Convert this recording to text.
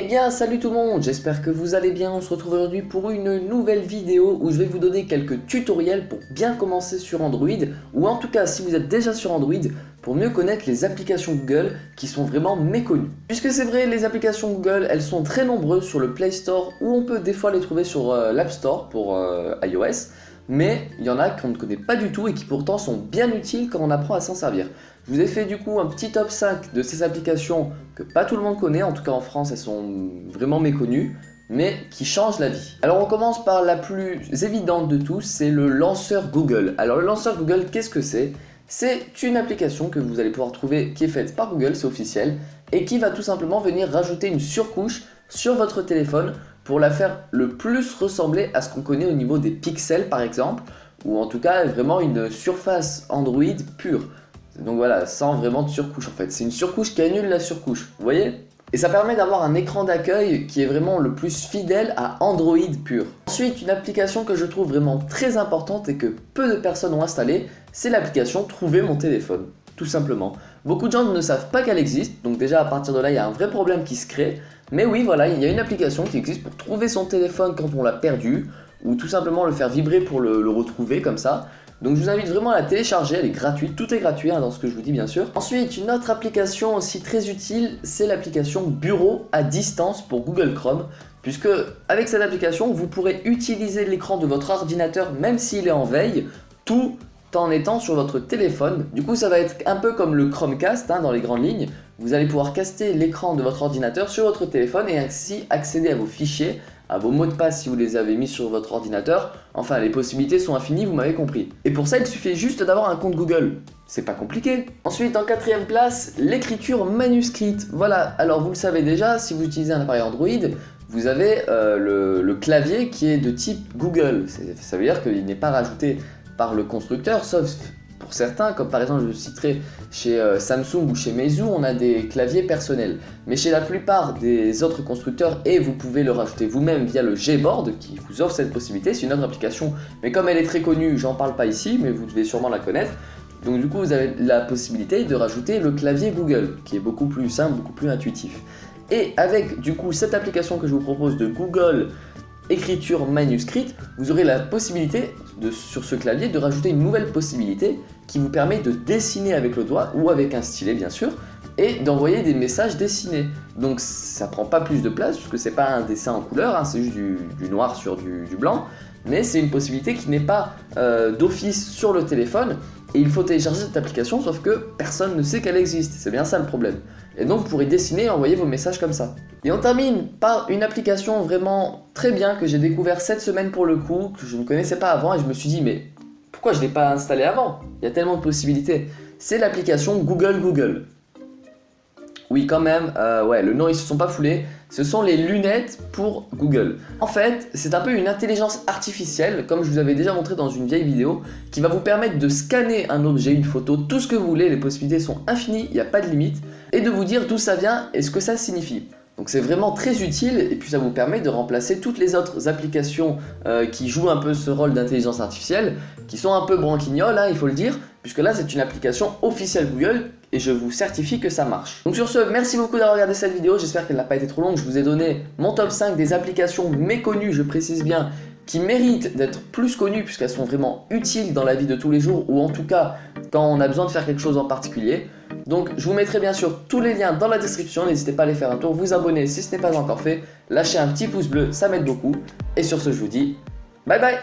bien salut tout le monde, j'espère que vous allez bien. On se retrouve aujourd'hui pour une nouvelle vidéo où je vais vous donner quelques tutoriels pour bien commencer sur Android, ou en tout cas si vous êtes déjà sur Android, pour mieux connaître les applications Google qui sont vraiment méconnues. Puisque c'est vrai, les applications Google, elles sont très nombreuses sur le Play Store, ou on peut des fois les trouver sur l'App Store pour iOS, mais il y en a qu'on ne connaît pas du tout et qui pourtant sont bien utiles quand on apprend à s'en servir. Je vous ai fait du coup un petit top 5 de ces applications que pas tout le monde connaît, en tout cas en France elles sont vraiment méconnues, mais qui changent la vie. Alors on commence par la plus évidente de tous, c'est le lanceur Google. Alors le lanceur Google, qu'est-ce que c'est? C'est une application que vous allez pouvoir trouver qui est faite par Google, c'est officiel, et qui va tout simplement venir rajouter une surcouche sur votre téléphone pour la faire le plus ressembler à ce qu'on connaît au niveau des pixels par exemple, ou en tout cas vraiment une surface Android pure. Donc voilà, sans vraiment de surcouche en fait. C'est une surcouche qui annule la surcouche, vous voyez? Et ça permet d'avoir un écran d'accueil qui est vraiment le plus fidèle à Android pur. Ensuite, une application que je trouve vraiment très importante et que peu de personnes ont installée, c'est l'application Trouver mon téléphone, tout simplement. Beaucoup de gens ne savent pas qu'elle existe, donc déjà à partir de là, il y a un vrai problème qui se crée. Mais oui, voilà, il y a une application qui existe pour trouver son téléphone quand on l'a perdu, ou tout simplement le faire vibrer pour le retrouver comme ça. Donc je vous invite vraiment à la télécharger, elle est gratuite, tout est gratuit dans ce que je vous dis bien sûr. Ensuite, une autre application aussi très utile, c'est l'application Bureau à distance pour Google Chrome. Puisque avec cette application, vous pourrez utiliser l'écran de votre ordinateur même s'il est en veille, tout en étant sur votre téléphone. Du coup ça va être un peu comme le Chromecast dans les grandes lignes. Vous allez pouvoir caster l'écran de votre ordinateur sur votre téléphone et ainsi accéder à vos fichiers, à vos mots de passe si vous les avez mis sur votre ordinateur. Enfin, les possibilités sont infinies, vous m'avez compris. Et pour ça, il suffit juste d'avoir un compte Google. C'est pas compliqué. Ensuite, en quatrième place, l'écriture manuscrite. Voilà, alors vous le savez déjà, si vous utilisez un appareil Android, vous avez le clavier qui est de type Google. Ça veut dire qu'il n'est pas rajouté par le constructeur, sauf pour certains, comme par exemple je citerai chez Samsung ou chez Meizu, on a des claviers personnels. Mais chez la plupart des autres constructeurs, et vous pouvez le rajouter vous-même via le Gboard qui vous offre cette possibilité, c'est une autre application, mais comme elle est très connue, j'en parle pas ici, mais vous devez sûrement la connaître. Donc du coup vous avez la possibilité de rajouter le clavier Google, qui est beaucoup plus simple, beaucoup plus intuitif. Et avec du coup cette application que je vous propose de Google Écriture manuscrite, vous aurez la possibilité sur ce clavier de rajouter une nouvelle possibilité qui vous permet de dessiner avec le doigt ou avec un stylet bien sûr et d'envoyer des messages dessinés. Donc ça prend pas plus de place puisque c'est pas un dessin en couleur, c'est juste du noir sur du blanc, mais c'est une possibilité qui n'est pas d'office sur le téléphone et il faut télécharger cette application sauf que personne ne sait qu'elle existe, c'est bien ça le problème. Et donc vous pourrez dessiner et envoyer vos messages comme ça. Et on termine par une application vraiment très bien que j'ai découvert cette semaine pour le coup, que je ne connaissais pas avant et je me suis dit mais pourquoi je ne l'ai pas installé avant? Il y a tellement de possibilités. C'est l'application Google. Oui quand même, ouais, le nom ils se sont pas foulés, ce sont les lunettes pour Google. En fait, c'est un peu une intelligence artificielle, comme je vous avais déjà montré dans une vieille vidéo, qui va vous permettre de scanner un objet, une photo, tout ce que vous voulez, les possibilités sont infinies, il n'y a pas de limite, et de vous dire d'où ça vient et ce que ça signifie. Donc c'est vraiment très utile et puis ça vous permet de remplacer toutes les autres applications qui jouent un peu ce rôle d'intelligence artificielle, qui sont un peu branquignoles, il faut le dire, puisque là c'est une application officielle Google et je vous certifie que ça marche. Donc sur ce, merci beaucoup d'avoir regardé cette vidéo, j'espère qu'elle n'a pas été trop longue, je vous ai donné mon top 5 des applications méconnues, je précise bien, qui méritent d'être plus connues puisqu'elles sont vraiment utiles dans la vie de tous les jours ou en tout cas quand on a besoin de faire quelque chose en particulier. Donc je vous mettrai bien sûr tous les liens dans la description, n'hésitez pas à aller faire un tour, vous abonner si ce n'est pas encore fait, lâchez un petit pouce bleu, ça m'aide beaucoup. Et sur ce je vous dis bye bye.